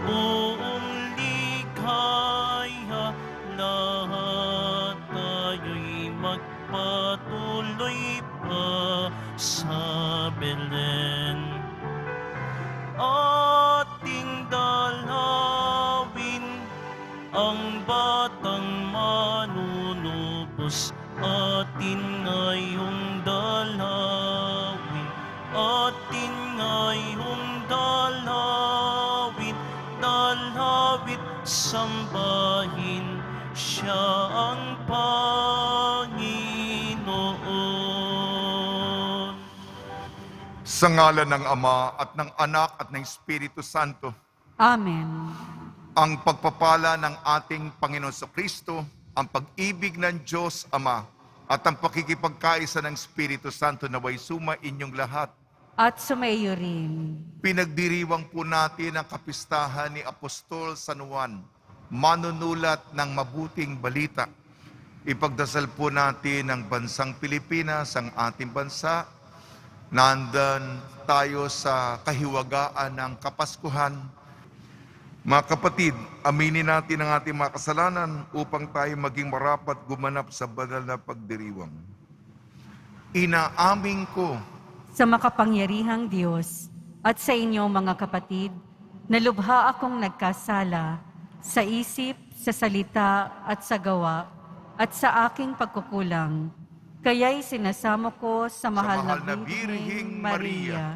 buong likhaya, lahat tayo'y magpatuloy pa sa Belen. Ating dalawin ang batang manunubos, atin ngayong dalawin, atin ngayong dalawin, dalawit sambahin siya ang Panginoon. Sa ngalan ng Ama at ng Anak at ng Espiritu Santo, Amen. ang pagpapala ng ating Panginoon Kristo, ang pag-ibig ng Diyos Ama, at ang pakikipagkaisa ng Espiritu Santo naway suma inyong lahat. At sumaiyo rin. Pinagdiriwang po natin ang kapistahan ni Apostol San Juan, manunulat ng mabuting balita. Ipagdasal po natin ang bansang Pilipinas, ang ating bansa. Nandan tayo sa kahiwagaan ng Kapaskuhan. Mga kapatid, aminin natin ang ating mga kasalanan upang tayo maging marapat gumanap sa banal na pagdiriwang. Inaamin ko Sa makapangyarihang Diyos at sa inyong mga kapatid, na lubha akong nagkasala sa isip, sa salita at sa gawa at sa aking pagkukulang. Kaya'y sinasamo ko sa mahal na Birheng Maria,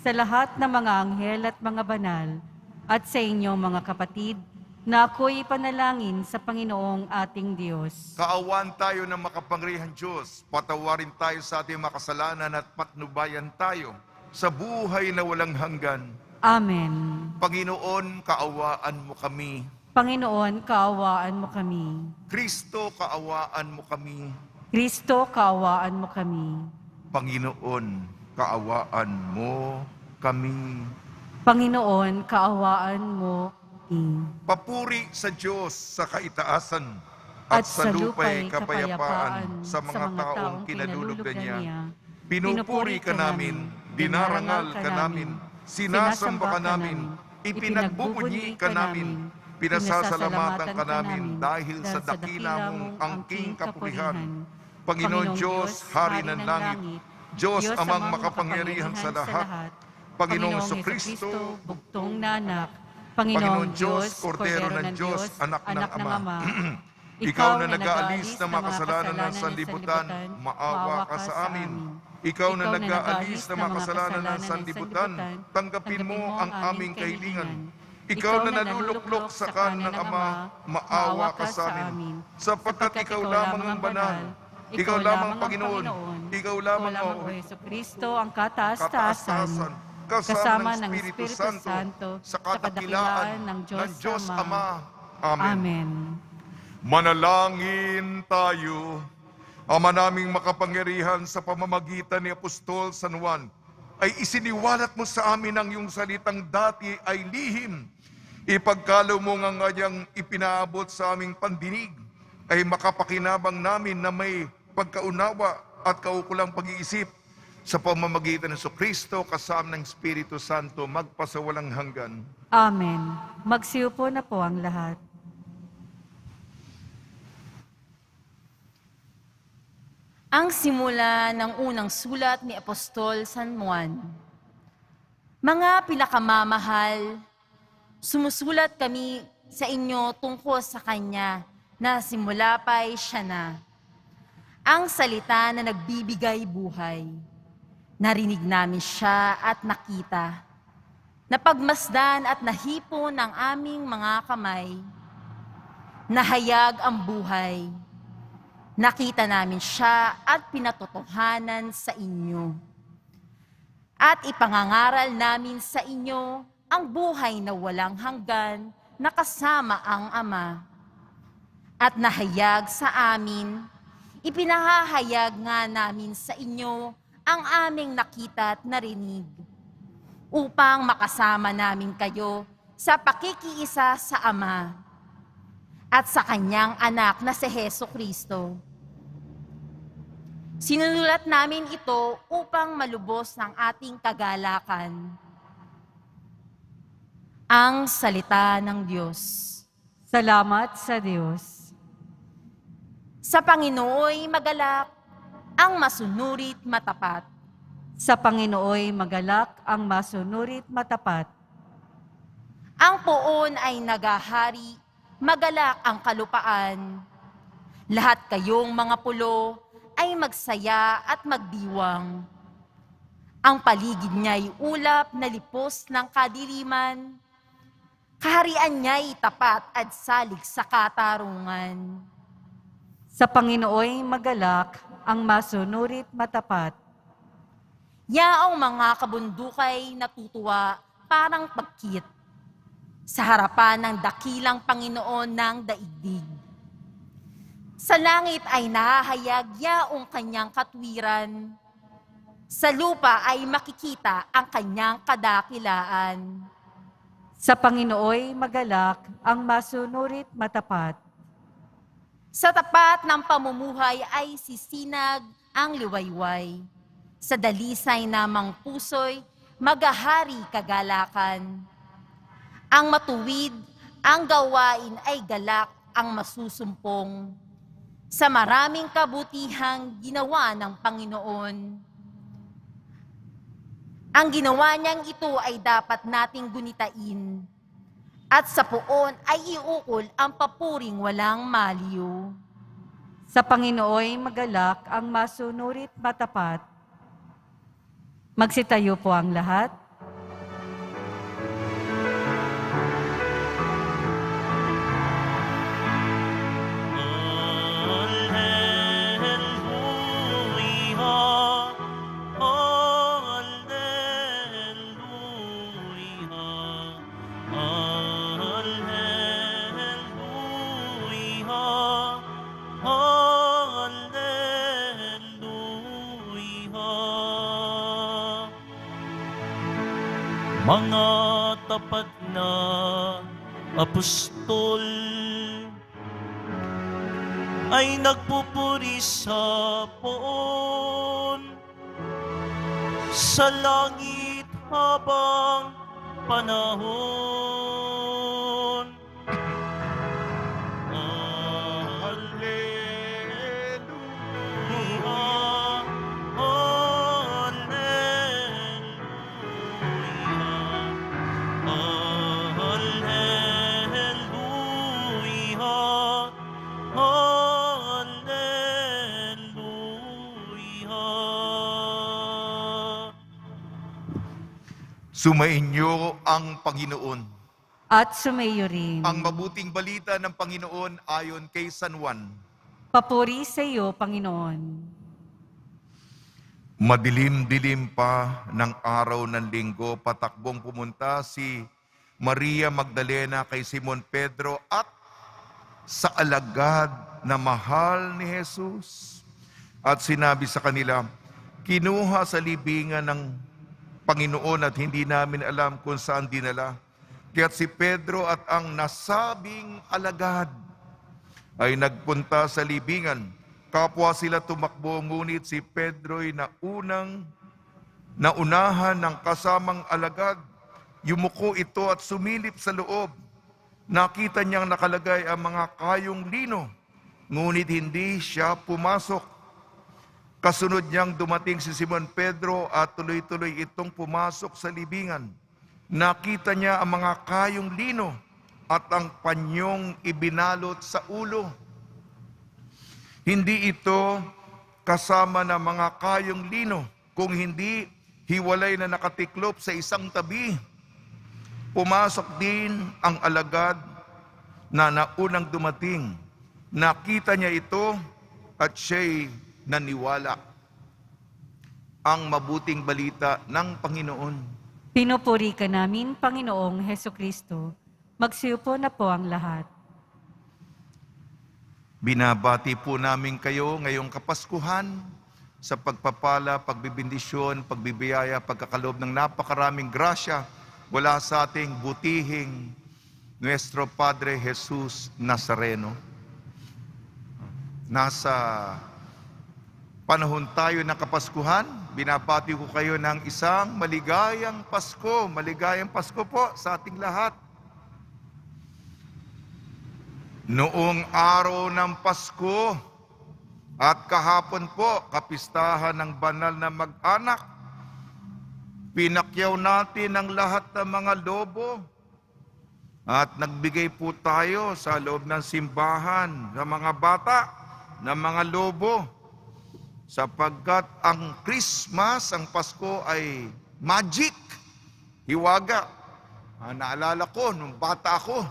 sa lahat ng mga anghel at mga banal, at sa inyong mga kapatid, na ako'y panalangin sa Panginoong ating Diyos. Kaawaan tayo ng makapangyarihang Diyos, patawarin tayo sa ating makasalanan at patnubayan tayo sa buhay na walang hanggan. Amen. Panginoon, kaawaan mo kami. Panginoon, kaawaan mo kami. Kristo, kaawaan mo kami. Kristo, kaawaan mo kami. Panginoon, kaawaan mo kami. Panginoon, kaawaan mo kami. Papuri sa Diyos sa kaitaasan At sa lupa'y kapayapaan sa mga taong kinalulugdan niya. Pinupuri ka namin, dinarangal ka namin, sinasamba ka namin, ipinagbubunyi ka namin, pinasasalamatan ka namin dahil sa dakila mong angking kapurihan. Panginoon Diyos, Hari ng langit, Diyos amang makapangyarihan sa lahat, Panginoong Kristo, bugtong na anak, Panginoon Diyos, Kordero ng Diyos, Anak ng Ama. Ikaw na nag-aalis ng mga kasalanan ng sanlibutan, maawa ka sa amin. Ikaw na nag-aalis ng mga kasalanan ng sanlibutan, tanggapin mo ang aming kahilingan. Ikaw na naluluklok sa kanan ng Ama, maawa ka sa amin. Sapagkat ikaw lamang ang banal, ikaw lamang Panginoon, ikaw lamang o Jesucristo ang kataas-taasan, kasama ng Espiritu Santo, sa kadakilaan ng Diyos Ama. Amen. Manalangin tayo. Ama naming makapangyarihan, sa pamamagitan ni Apostol San Juan, ay isiniwalat mo sa amin ang iyong salitang dati ay lihim. Ipagkalo mo nga ngayang ipinaabot sa aming pandinig, ay makapakinabang namin na may pagkaunawa at kaukulang pag-iisip. Sa pamamagitan ng Kristo kasama ng Espiritu Santo, magpasawalang hanggan. Amen. Magsiupo na po ang lahat. Ang simula ng unang sulat ni Apostol San Juan. Mga pinakamamahal, sumusulat kami sa inyo tungkol sa Kanya na simula pa'y siya na. Ang salita na nagbibigay buhay. Narinig namin siya at nakita. Napagmasdan at nahipon ng aming mga kamay. Nahayag ang buhay. Nakita namin siya at pinatotohanan sa inyo. At ipangangaral namin sa inyo ang buhay na walang hanggan na kasama ang Ama. At nahayag sa amin, ipinahahayag nga namin sa inyo ang aming nakita at narinig, upang makasama namin kayo sa pakikiisa sa Ama at sa Kanyang anak na si Jesucristo. Sinulat namin ito upang malubos ng ating kagalakan. Ang salita ng Diyos. Salamat sa Diyos. Sa Panginooy magalak, ang masunurit matapat. Sa Panginooy magalak ang masunurit matapat. Ang poon ay nagahari, magalak ang kalupaan. Lahat kayong mga pulo ay magsaya at magdiwang. Ang paligid niya'y ulap na lipos ng kadiliman. Kaharian niya'y tapat at salig sa katarungan. Sa Panginooy magalak ang masunurit matapat. Yaong mga kabundukay natutuwa parang pagkit sa harapan ng dakilang Panginoon ng daigdig. Sa langit ay nahahayag yaong kanyang katwiran. Sa lupa ay makikita ang kanyang kadakilaan. Sa Panginooy magalak ang masunurit matapat. Sa tapat ng pamumuhay ay sisinag ang liwayway. Sa dalisay namang puso'y magahari kagalakan. Ang matuwid, ang gawain ay galak ang masusumpong. Sa maraming kabutihang ginawa ng Panginoon. Ang ginawa niyang ito ay dapat nating gunitain. At sa poon ay iukol ang papuring walang maliw. Sa Panginooy magalak ang masunurit matapat. Magsitayo po ang lahat. Mga tapat na apostol ay nagpupuri sa poon sa langit habang panahon. Sumainyo ang Panginoon. At sumayo rin. Ang mabuting balita ng Panginoon ayon kay San Juan. Papuri sa iyo, Panginoon. Madilim-dilim pa ng araw ng linggo, patakbong pumunta si Maria Magdalena kay Simon Pedro at sa alagad na mahal ni Jesus. At sinabi sa kanila, kinuha sa libingan ng Panginoon at hindi namin alam kung saan dinala. Kaya't si Pedro at ang nasabing alagad ay nagpunta sa libingan. Kapwa sila tumakbo, ngunit si Pedro'y naunahan ng kasamang alagad. Yumuko ito at sumilip sa loob. Nakita niyang nakalagay ang mga kayong lino, ngunit hindi siya pumasok. Kasunod niyang dumating si Simon Pedro at tuloy-tuloy itong pumasok sa libingan. Nakita niya ang mga kayong lino at ang panyong ibinalot sa ulo. Hindi ito kasama ng mga kayong lino, kung hindi hiwalay na nakatiklop sa isang tabi. Pumasok din ang alagad na naunang dumating. Nakita niya ito at siya'y naniwala. Ang mabuting balita ng Panginoon. Pinupuri ka namin, Panginoong Hesukristo. Magsiupo na po ang lahat. Binabati po namin kayo ngayong Kapaskuhan sa pagpapala, pagbibindisyon, pagbibiyaya, pagkakalob ng napakaraming grasya wala sa ating butihing Nuestro Padre Jesus Nazareno. Nasa panahon tayo ng Kapaskuhan, binabati ko kayo ng isang maligayang Pasko. Maligayang Pasko po sa ating lahat. Noong araw ng Pasko at kahapon po, kapistahan ng banal na mag-anak, pinakyaw natin ang lahat ng mga lobo at nagbigay po tayo sa loob ng simbahan sa mga bata ng mga lobo sapagkat ang Christmas, ang Pasko ay magic, hiwaga. Naalala ko nung bata ako,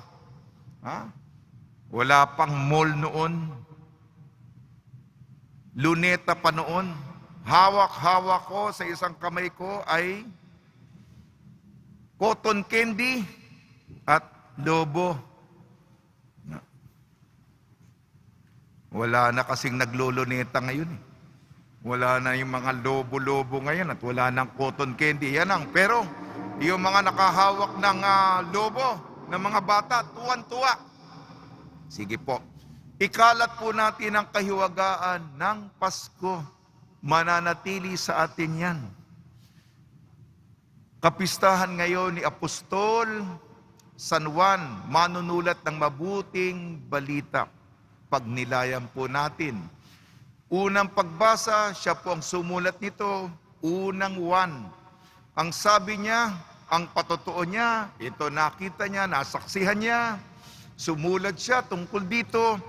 wala pang mall noon, luneta pa noon. Hawak-hawak ko sa isang kamay ko ay cotton candy at lobo. Wala na kasing nagluluneta ngayon. Wala na yung mga lobo-lobo ngayon at wala nang cotton candy. Yan ang, pero yung mga nakahawak ng lobo, ng mga bata, tuwan-tuwa. Sige po, ikalat po natin ang kahiwagaan ng Pasko. Mananatili sa atin yan. Kapistahan ngayon ni Apostol San Juan, manunulat ng mabuting balita. Pagnilayan po natin. Unang pagbasa, siya po ang sumulat nito, unang Juan. Ang sabi niya, ang patotoo niya, ito nakita niya, nasaksihan niya, sumulat siya tungkol dito.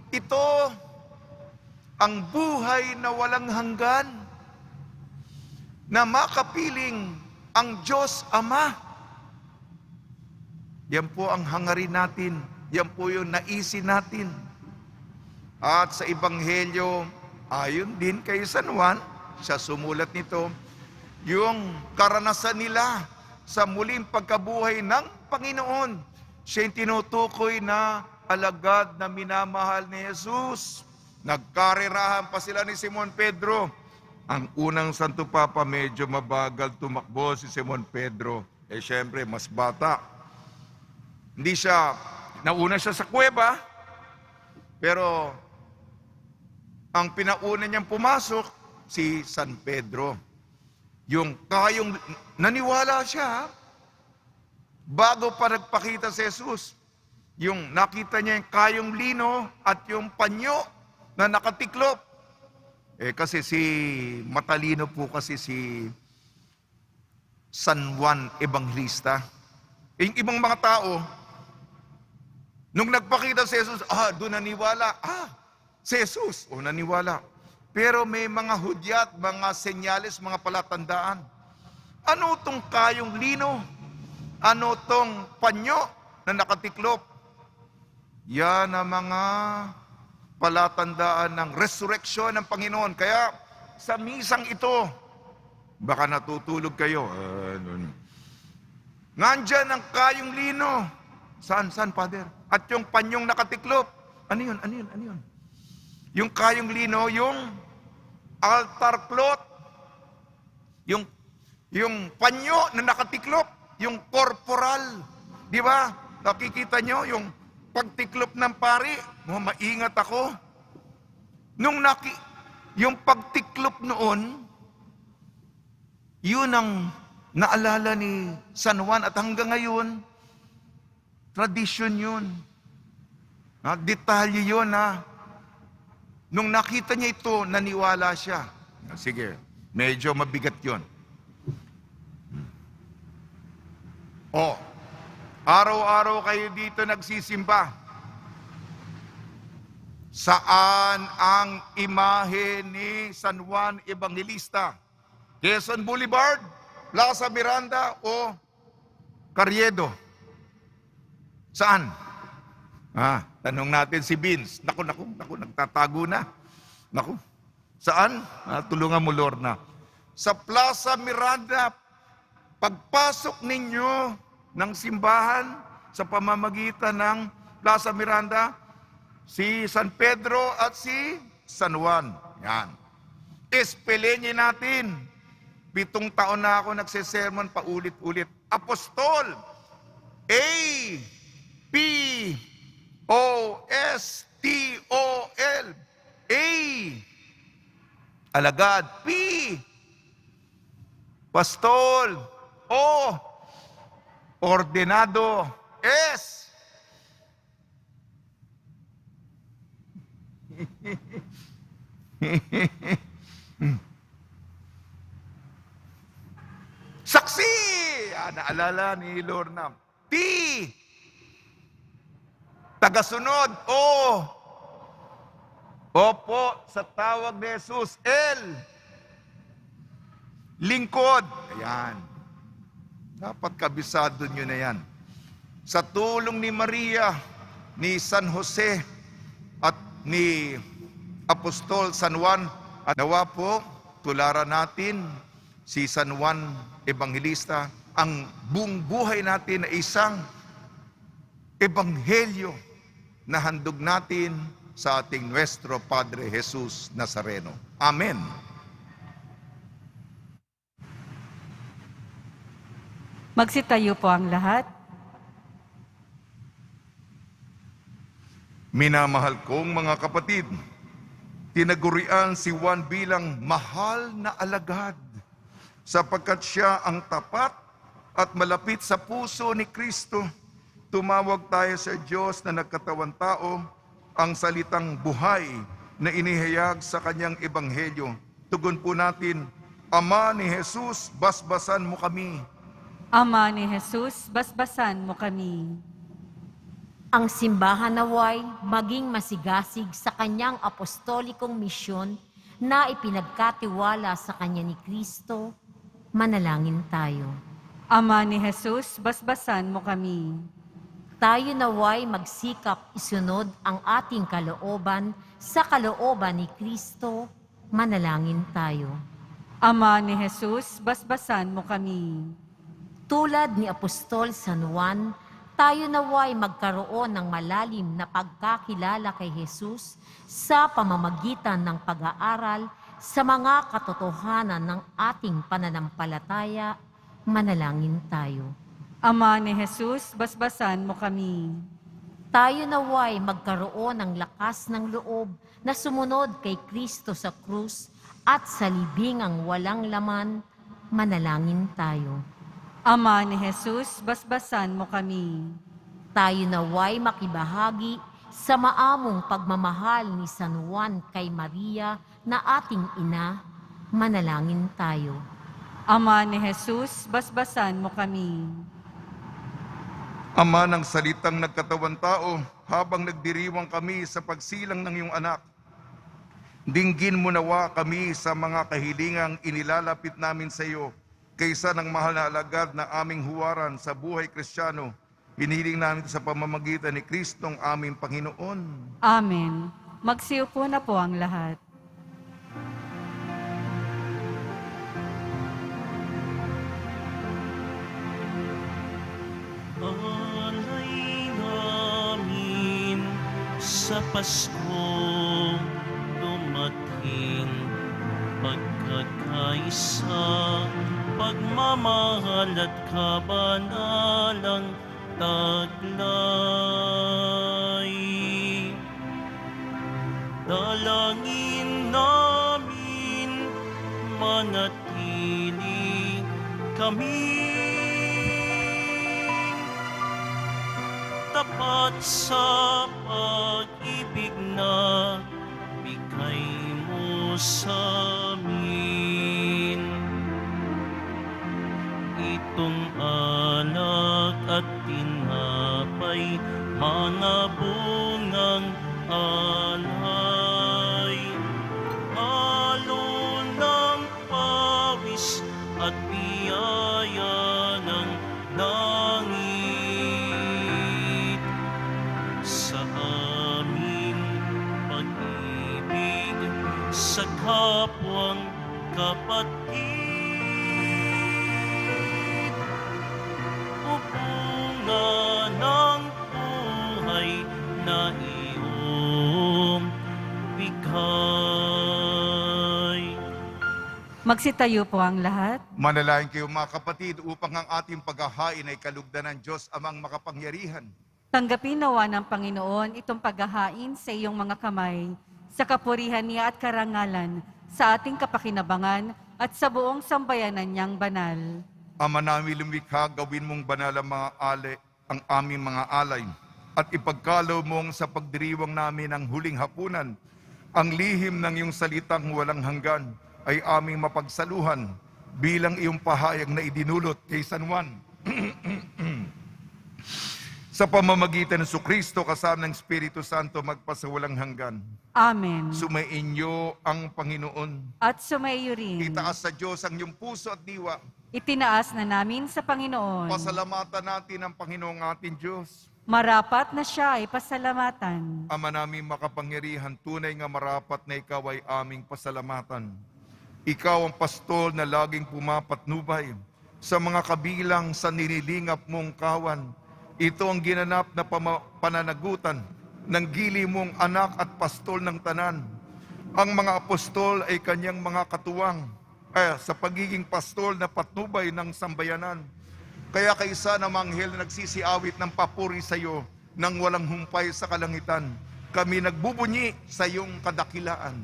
Ito, ang buhay na walang hanggan, na makapiling ang Diyos Ama. Yan po ang hangarin natin. Yan po yung naisin natin. At sa Ebanghelyo, ayon din kay San Juan, siya sumulat nito, yung karanasan nila sa muling pagkabuhay ng Panginoon. Siya yung tinutukoy na alagad na minamahal ni Jesus. Nagkarerahan pa sila ni Simon Pedro. Ang unang Santo Papa, medyo mabagal tumakbo si Simon Pedro. Siyempre, mas bata. Nauna siya sa kuweba, pero ang pinauna niyang pumasok, si San Pedro. Yung kayong, naniwala siya, bago pa nagpakita si Jesus. Yung nakita niya yung kayong lino at yung panyo na nakatiklop. Kasi matalino po kasi si San Juan Evangelista. Yung ibang mga tao, nung nagpakita si Jesus, doon naniwala. Si Jesus, naniwala. Pero may mga hudyat, mga senyales, mga palatandaan. Ano tong kayong lino? Ano tong panyo na nakatiklop? Yan ang mga palatandaan ng resurrection ng Panginoon. Kaya sa misang ito, baka natutulog kayo. Nandyan ang kayong lino. Saan, Father? At yung panyong nakatiklop. Ano yun? Yung kayong lino, yung altar cloth, yung panyo na nakatiklop, yung corporal, di ba? Nakikita nyo yung pagtiklop ng pari, maingat ako. Yung pagtiklop noon, yun ang naalala ni San Juan at hanggang ngayon, tradisyon yun. Detalye yun Nung nakita niya ito, naniwala siya. Sige, medyo mabigat yun. Araw-araw kayo dito nagsisimba. Saan ang imahe ni San Juan Evangelista? Quezon Boulevard, Plaza Miranda o Carriedo? Saan? Tanong natin si Vince. Naku, nagtatago na. Naku, saan? Tulungan mo, Lorna. Sa Plaza Miranda, pagpasok ninyo ng simbahan sa pamamagitan ng Plaza Miranda, si San Pedro at si San Juan. Yan. Espelengin natin. 7 taon na ako nagsesermon paulit-ulit. Apostol. A-P-O-S-T-O-L. A. Alagad. P. Pastol. O. Ordenado. S. Saksi! Naalala ni Lorna. P. Tagasunod. O. Opo, sa tawag ni Jesus. L. Lingkod. Ayan. Dapat kabisado nyo na yan. Sa tulong ni Maria, ni San Jose, at ni Apostol San Juan, at nawa po, tularan natin si San Juan Evangelista, ang buong buhay natin na isang ebanghelyo na handog natin sa ating Nuestro Padre Jesus Nazareno. Amen. Magsitayo po ang lahat. Minamahal kong mga kapatid, tinagurian si Juan bilang mahal na alagad sapagkat siya ang tapat at malapit sa puso ni Kristo. Tumawag tayo sa Diyos na nagkatawan tao, ang salitang buhay na inihayag sa kanyang ebanghelyo. Tugon po natin, Ama ni Jesus, basbasan mo kami. Ama ni Jesus, basbasan mo kami. Ang simbahan naway maging masigasig sa kanyang apostolikong misyon na ipinagkatiwala sa kanya ni Kristo. Manalangin tayo. Ama ni Jesus, basbasan mo kami. Tayo naway magsikap isunod ang ating kalooban sa kalooban ni Kristo. Manalangin tayo. Ama ni Jesus, basbasan mo kami. Tulad ni Apostol San Juan, tayo naway magkaroon ng malalim na pagkakilala kay Jesus sa pamamagitan ng pag-aaral sa mga katotohanan ng ating pananampalataya. Manalangin tayo. Ama ni Jesus, basbasan mo kami. Tayo naway magkaroon ng lakas ng loob na sumunod kay Kristo sa krus at sa libingang walang laman. Manalangin tayo. Ama ni Jesus, basbasan mo kami. Tayo naway makibahagi sa maamong pagmamahal ni San Juan kay Maria na ating ina. Manalangin tayo. Ama ni Jesus, basbasan mo kami. Ama ng salitang nagkatawan tao, habang nagdiriwang kami sa pagsilang ng iyong anak, dinggin mo nawa kami sa mga kahilingang inilalapit namin sa iyo, kaysa ng mahal na alagad na aming huwaran sa buhay Kristiyano. Hinihiling namin sa pamamagitan ni Kristong aming Panginoon. Amen. Magsiupo na po ang lahat. Alay namin sa Pasko dumating, pagkakaisa, pagmamahal at kabanalang taglay. Dalangin namin manatili kami tapat sa pag-ibig na bigay mo sa amin. Itong alak at tinapay, mga bungang alay, halo ng pawis at biyaya ng langit. Sa aming pag-ibig sa kapwang kapatid, o bunga ng buhay na iyong bigay. Magsitayo po ang lahat. Manalangin kayo mga kapatid upang ang ating paghahain ay kalugdan ng Diyos amang makapangyarihan. Tanggapin nawa ng Panginoon itong paghahain sa iyong mga kamay, sa kapurihan niya at karangalan, sa ating kapakinabangan at sa buong sambayanan niyang banal. Ama namin lumikha, gawin mong banal ang mga ang aming mga alay, at ipagkalaw mong sa pagdiriwang namin ang huling hapunan Ang lihim ng iyong salitang walang hanggan ay aming mapagsaluhan bilang iyong pahayag na idinulot kay San Juan. Sa pamamagitan ng Kristo kasama ng Espiritu Santo magpasawalang hanggan. Amen. Sumainyo ang Panginoon. At sumaiyo rin. Itaas sa Diyos ang iyong puso at diwa. Itinaas na namin sa Panginoon. Pasalamatan natin ang Panginoong ating Diyos. Marapat na siya ay pasalamatan. Ama namin makapangyarihan, tunay nga marapat na ikaw ay aming pasalamatan. Ikaw ang pastol na laging pumapatnubay sa mga kabilang sa nililingap mong kawan. Ito ang ginanap na pananagutan ng gili mong anak at pastol ng tanan. Ang mga apostol ay kanyang mga katuwang sa pagiging pastol na patnubay ng sambayanan. Kaya kaisa na manghel na nagsisiawit ng papuri sa iyo nang walang humpay sa kalangitan, kami nagbubunyi sa iyong kadakilaan.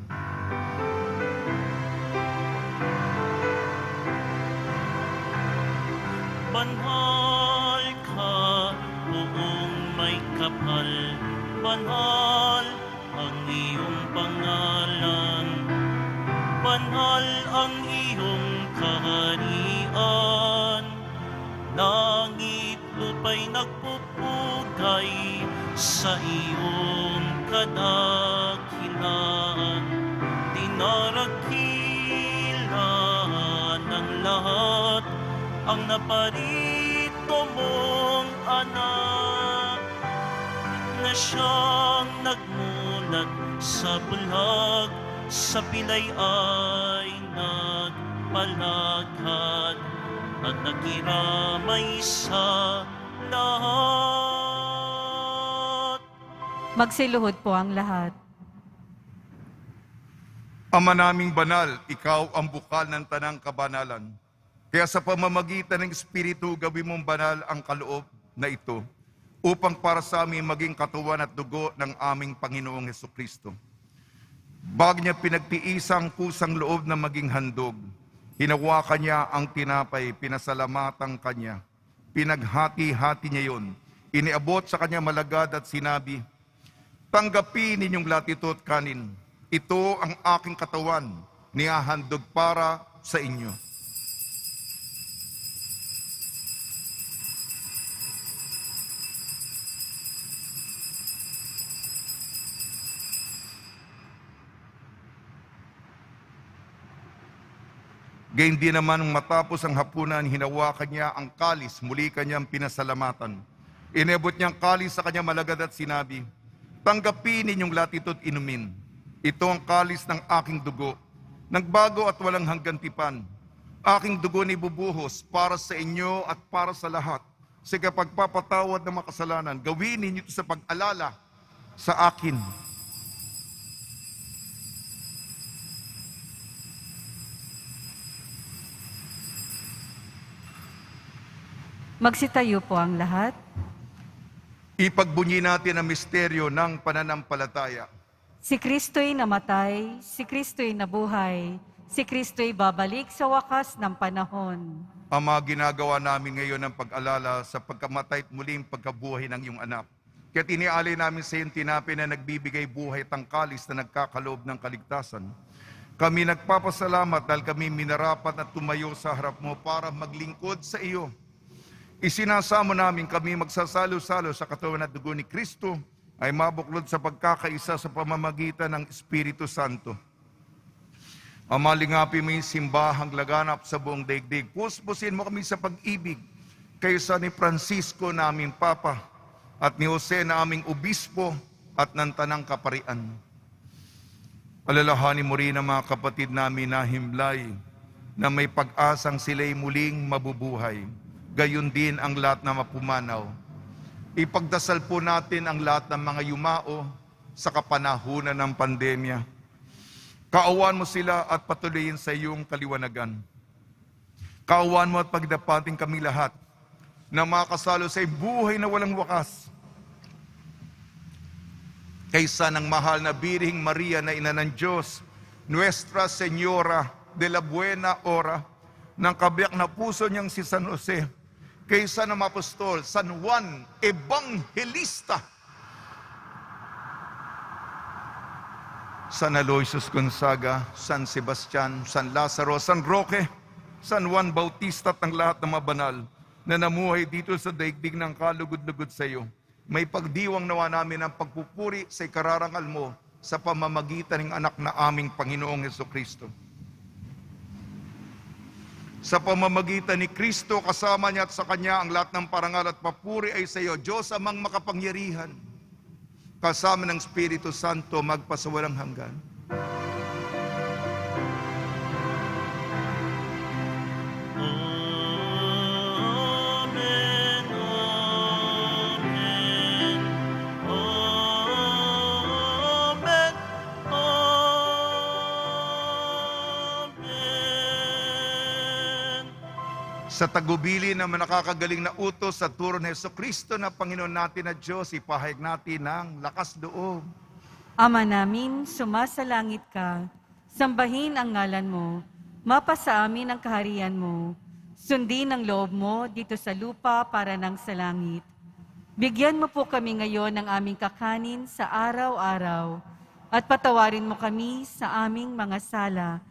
Banal ka, buong may kapal, banal ang iyong pangalan, banal ang iyong kaharian, langit lupa'y nagpupugay sa iyong kadakilaan, dinarakilan ng lahat ang naparito mong anak na siyang nagmulat sa bulag, sa pilay ay nagpalagad at nagiramay sa lahat. Magsiluhod po ang lahat. Ama naming banal, ikaw ang bukal ng tanang kabanalan. Kaya sa pamamagitan ng Espiritu, gawin mong banal ang kaloob na ito upang para sa amin maging katawan at dugo ng aming Panginoong Hesukristo. Bago niya pinagtiisang kusang loob na maging handog, hinawakan niya ang tinapay, pinasalamatan kanya, pinaghati-hati niya yon, iniabot sa kanya malagad at sinabi, tanggapin ninyong lahat ito at kanin. Ito ang aking katawan, nihahandog para sa inyo. Gayun din naman matapos ang hapunan, hinawakan niya ang kalis, muli kanyang pinasalamatan. Inabot niya ang kalis sa kanya malagad at sinabi, tanggapin ninyong lahat ito at inumin. Ito ang kalis ng aking dugo, nagbago at walang hanggang tipan. Aking dugo ni bubuhos para sa inyo at para sa lahat. Sa kapagpapatawad ng makasalanan, gawin ninyo ito sa pag-alala sa akin. Magsitayo po ang lahat. Ipagbunyi natin ang misteryo ng pananampalataya. Si Kristo'y namatay, si Kristo'y nabuhay, si Kristo'y babalik sa wakas ng panahon. Ama, ginagawa namin ngayon ang pag-alala sa pagkamatay at muling pagkabuhay ng iyong anak. Kaya tinialay namin sa iyong tinapay na nagbibigay buhay at tangkalis na nagkakaloob ng kaligtasan. Kami nagpapasalamat dahil kami minarapat at tumayo sa harap mo para maglingkod sa iyo. Isinasamo namin kami magsasalo-salo sa katawan at dugo ni Kristo ay mabuklod sa pagkakaisa sa pamamagitan ng Espiritu Santo. Ama, lingapin mo yung simbahang laganap sa buong daigdig. Puspusin mo kami sa pag-ibig kaysa ni Francisco na aming Papa at ni Jose na aming Obispo at ng Tanang Kaparian. Alalahanin mo rin ang mga kapatid namin na himlay na may pag-asang sila'y muling mabubuhay. Gayon din ang lahat na mapumanaw. Ipagdasal po natin ang lahat ng mga yumao sa kapanahunan ng pandemya. Kaawan mo sila at patuloyin sa iyong kaliwanagan. Kaawan mo at pagdapating kami lahat na makasalo sa buhay na walang wakas. Kaysa ng mahal na Birhing Maria na ina ng Diyos, Nuestra Señora de la Buena Hora, ng kabiyak na puso niyang si San Jose, kaysa ng apostol, San Juan Evangelista, San Aloysius Gonzaga, San Sebastian, San Lazaro, San Roque, San Juan Bautista at ang lahat ng mga banal na namuhay dito sa daigdig ng kalugod-lugod sa iyo. May pagdiwang nawa namin ang pagpupuri sa ikararangal mo sa pamamagitan ng anak na aming Panginoong Hesukristo. Sa pamamagitan ni Kristo, kasama niya at sa Kanya ang lahat ng parangal at papuri ay sa iyo, Diyos amang makapangyarihan, kasama ng Espiritu Santo magpasawalang hanggan. Amen, amen, amen, amen. Sa tagubili na nakakagaling na utos sa turo ni Jesucristo na Panginoon natin na Diyos, ipahayag natin ng lakas loob. Ama namin, sumasalangit ka, sambahin ang ngalan mo, mapasa amin ang kaharian mo, sundin ang loob mo dito sa lupa para nang sa langit. Bigyan mo po kami ngayon ng aming kakanin sa araw-araw, at patawarin mo kami sa aming mga sala,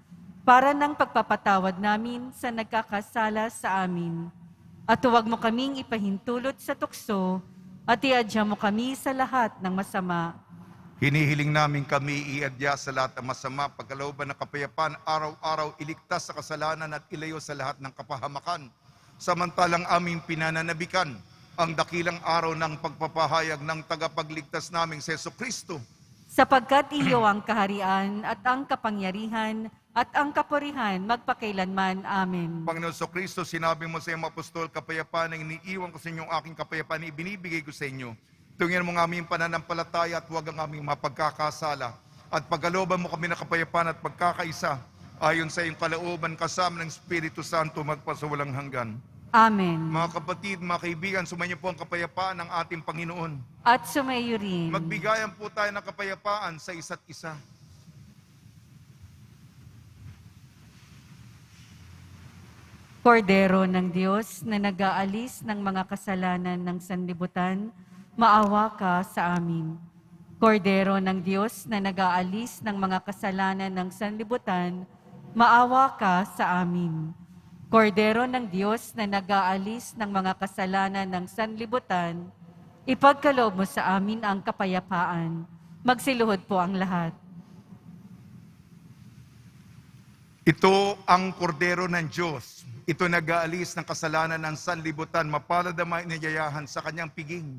para ng pagpapatawad namin sa nagkakasala sa amin. At huwag mo kaming ipahintulot sa tukso, at iadya mo kami sa lahat ng masama. Hinihiling namin kami iadya sa lahat ng masama, pagkalooban ng kapayapaan, araw-araw iligtas sa kasalanan at ilayo sa lahat ng kapahamakan. Samantalang aming pinananabikan ang dakilang araw ng pagpapahayag ng tagapagligtas naming si Jesucristo. Sapagkat iyo ang kaharian at ang kapangyarihan at ang kapurihan magpakailanman. Amen. Panginoon Jesucristo, sinabi mo sa iyong apostol, kapayapaan ang iniiwan ko sa inyong aking kapayapaan, ibinibigay ko sa inyo. Tungin mo ang aming pananampalataya at huwag ang aming mapagkakasala. At pagkalooban mo kami ng kapayapaan at pagkakaisa, ayon sa iyong kalooban kasama ng Espiritu Santo magpasawalang hanggan. Amen. Mga kapatid, mga kaibigan, sumainyo po ang kapayapaan ng ating Panginoon. At sumayo rin. Magbigayan po tayo ng kapayapaan sa isa't isa. Kordero ng Diyos na nag-aalis ng mga kasalanan ng sanlibutan, maawa ka sa amin. Kordero ng Diyos na nag-aalis ng mga kasalanan ng sanlibutan, maawa ka sa amin. Kordero ng Diyos na nag-aalis ng mga kasalanan ng sanlibutan, ipagkaloob mo sa amin ang kapayapaan. Magsiluhod po ang lahat. Ito ang kordero ng Diyos. Ito nag-aalis ng kasalanan ng sanlibutan, mapalad ang mga iniyayahan sa kanyang piging.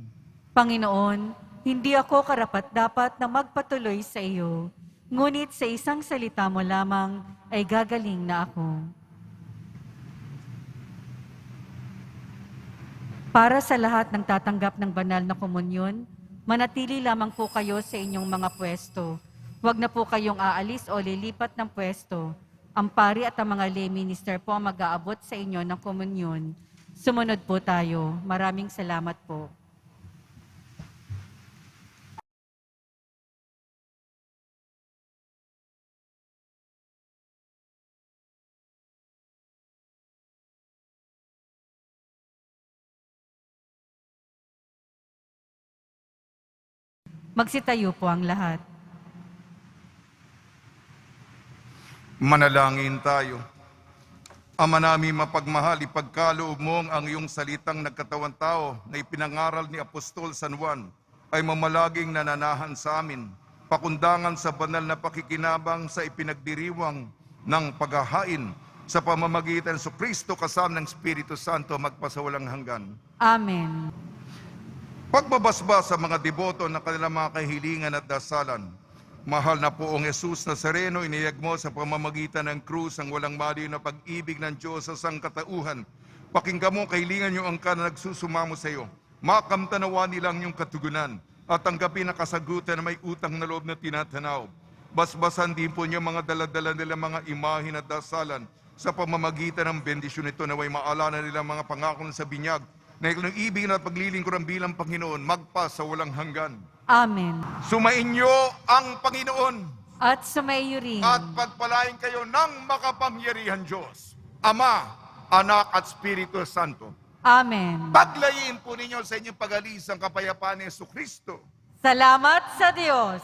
Panginoon, hindi ako karapat-dapat na magpatuloy sa iyo, ngunit sa isang salita mo lamang ay gagaling na ako. Para sa lahat ng tatanggap ng banal na komunyon, manatili lamang po kayo sa inyong mga pwesto. Huwag na po kayong aalis o lilipat ng pwesto. Ang pari at ang mga lay minister po ang mag-aabot sa inyo ng komunyon. Sumunod po tayo. Maraming salamat po. Magsitayo po ang lahat. Manalangin tayo. Ama namin mapagmahal, ipagkaloob mo ang iyong salitang nagkatawan tao na ipinangaral ni Apostol San Juan ay mamalaging nananahan sa amin, pakundangan sa banal na pakikinabang sa ipinagdiriwang ng paghahain sa pamamagitan sa Kristo kasama ng Espiritu Santo magpasawalang hanggan. Amen. Pagbabasba sa mga deboto ng kanilang mga kahilingan at dasalan, mahal na poong Jesus Nazareno, iniyag mo sa pamamagitan ng krus ang walang maliw na pag-ibig ng Diyos sa sangkatauhan. Pakinggan mo kahilingan niyo ang na nagsusumamo sa iyo. Makamtanawa nilang yung katugunan at tanggapin ang kasagutan na may utang na loob na tinatanaw. Basbasan din po niyo mga daladala nila mga imahin at dasalan sa pamamagitan ng bendisyon nito na may maalala nila mga pangako sa binyag na ilang ibig at paglilingkuran bilang Panginoon magpa sa walang hanggan. Amen. Sumainyo ang Panginoon At sumayo rin. at pagpalain kayo ng makapangyarihan Diyos, Ama, Anak at Espiritu Santo. Amen. Paglayin po ninyo sa inyong pag-alis ang kapayapaan ni Jesucristo. Salamat sa Diyos.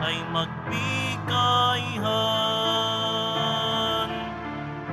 ay magbigay